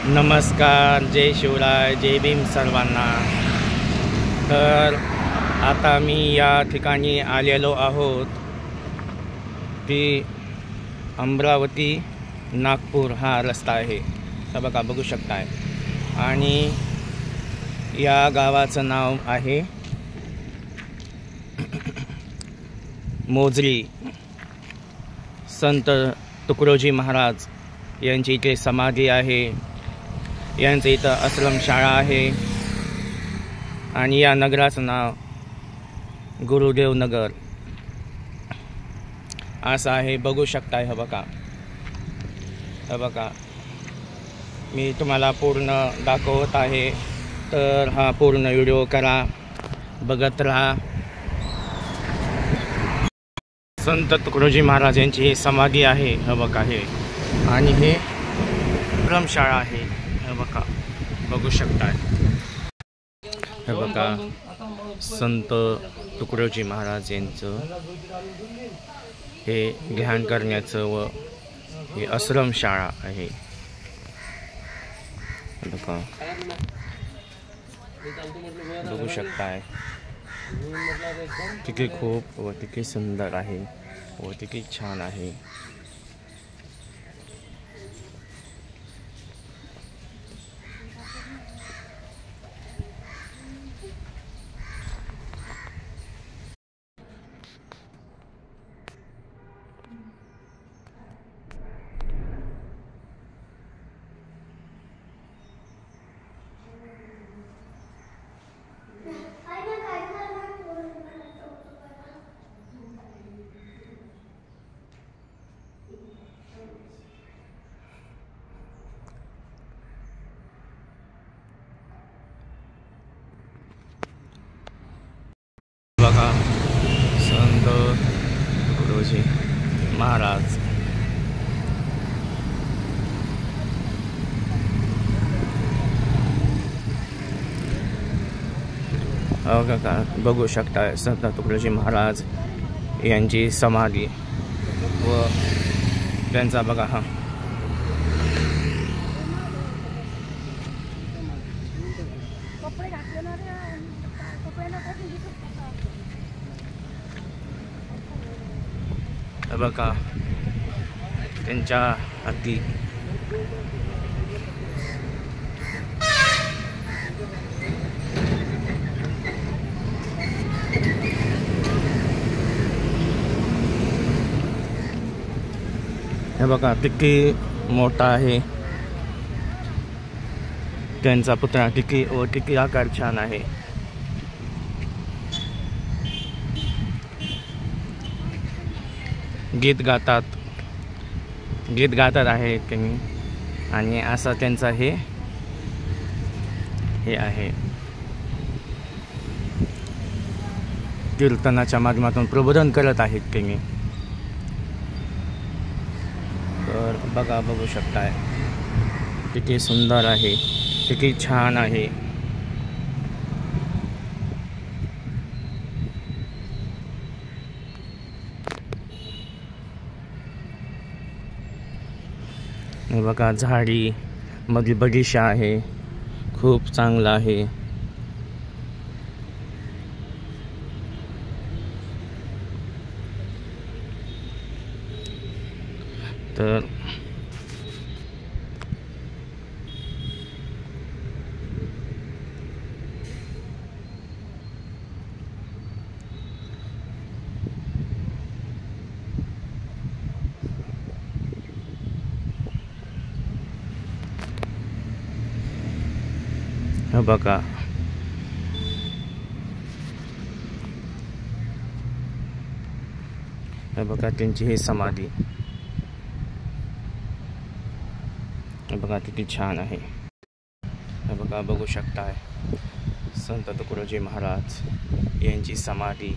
नमस्कार, जय शिवराय, जय भीम सर्वांना। तर आता मी या ठिकाणी आलेलो आहोत की अमरावती नागपूर हा रस्ता आहे, तर बघा बघू शकताय। आणि या गावाचं नाव आहे मोजरी। संत तुकडोजी महाराज यांची इथे समाधी आहे, यांचं इथं आश्रम शाळा आहे आणि या नगराचं नाव गुरुदेव नगर असं आहे। बघू शकताय, हे बघा, हे बघा, मी तुम्हाला पूर्ण दाखवत आहे, तर हा पूर्ण व्हिडिओ करा, बघत राहा। संत तुकडोजी महाराज यांची ही समाधी आहे, हे बघा, हे आणि हे आश्रमशाळा आहे, हे बघा, बघू शकताय। हे बघा, संत तुकडोजी महाराज यांचं हे ध्यान करण्याचं व हे आश्रमशाळा आहे, बघा, बघू शकताय। तिथे खूप व तिथे सुंदर आहे व तिथे छान आहे। बघा, संत तुकडोजी महाराज बघू शकता। संत तुकडोजी महाराज यांची समाधी व त्यांचा बघा हा बघा त्यांच्या हाती हे बघा किती मोठा आहे त्यांचा पुतळा, किती व किती आकार छान आहे। गीत गातात आहे त्यांनी आणि असं त्यांचा हे आहे कीर्तनाच्या माध्यमातून प्रबोधन करत आहेत त्यांनी। तर बघा, बघू शकताय किती सुंदर आहे, किती छान आहे। हे बघा, झाडी मध्ये बगीचा आहे, खूप चांगला आहे। तर हे बघा, हे बघा त्यांची ही समाधी, हे बघा किती छान आहे। हे बघा, बघू शकताय संत तुकडोजी महाराज यांची समाधी।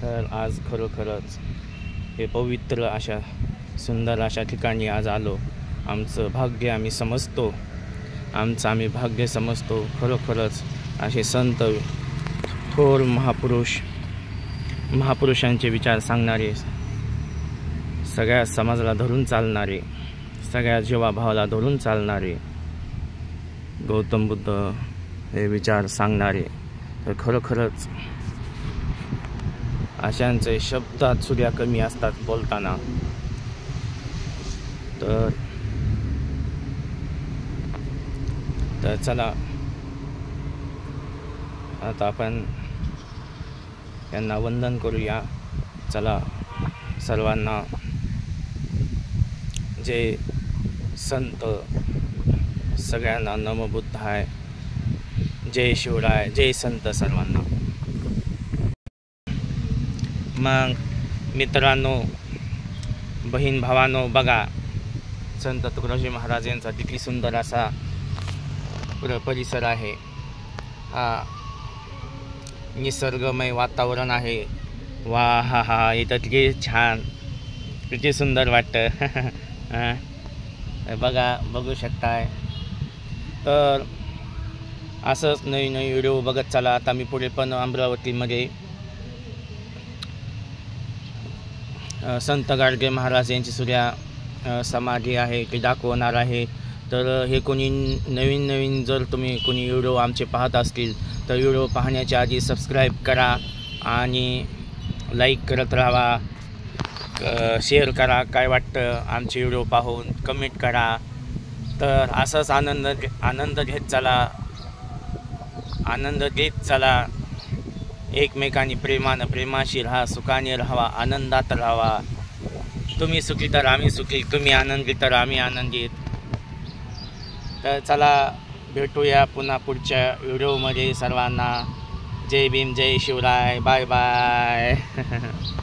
तर आज खरोखरच हे पवित्र अशा सुंदर अशा ठिकाणी आज आलो। आमचं भाग्य आम्ही समजतो, आम्ही भाग्य समजतो। खरोखरच असे संत, थोर महापुरुषांचे विचार सांगणारे, सगळ्या समाजाला धरून चालणारे सगळ्या जीवाभावाला धरून चालणारे गौतम बुद्ध हे विचार सांगणारे, तर खरोखरच अशांचे शब्दात सुद्धा कमी असतात बोलताना. तर चला आता आपण त्यांना वंदन करूया. चला सर्वांना जे संत सगळ्यांना नमो बुद्धाय, जय शिवराय, जय संत सर्वांना. मग मित्रांनो, बहीण भावांनो, बघा संत तुकडोजी महाराज यांचा किती सुंदर असा परिसर आहे. हा निसर्गमय वातावरण आहे. वा हा हा, इथं किती छान, किती सुंदर वाटतं. बघू शकताय. तर असंच नवीन नवीन व्हिडिओ बघत चला. आता मी पुढे पण अमरावतीमध्ये संत गाडगे महाराज यांची सुद्धा समाधी आहे ती दाखवणार आहे. तर हे कोणी नवीन जर तुम्ही कोणी व्हिडिओ आमचे पाहत असतील तर व्हिडिओ पाहण्याच्या आधी सबस्क्राईब करा आणि लाईक करत राहा, शेअर करा. काय वाटतं आमचे व्हिडिओ पाहून कमेंट करा. तर असंच आनंद घेत चला. एकमेकांनी प्रेमाशी राहा, सुखाने राहावा, आनंदात राहावा. तुम्ही सुखी तर आम्ही सुखी, तुम्ही आनंदी तर आम्ही आनंदित. तर चला भेटूया पुन्हा पुढच्या व्हिडिओमध्ये. सर्वांना जय भीम, जय शिवराय, बाय बाय.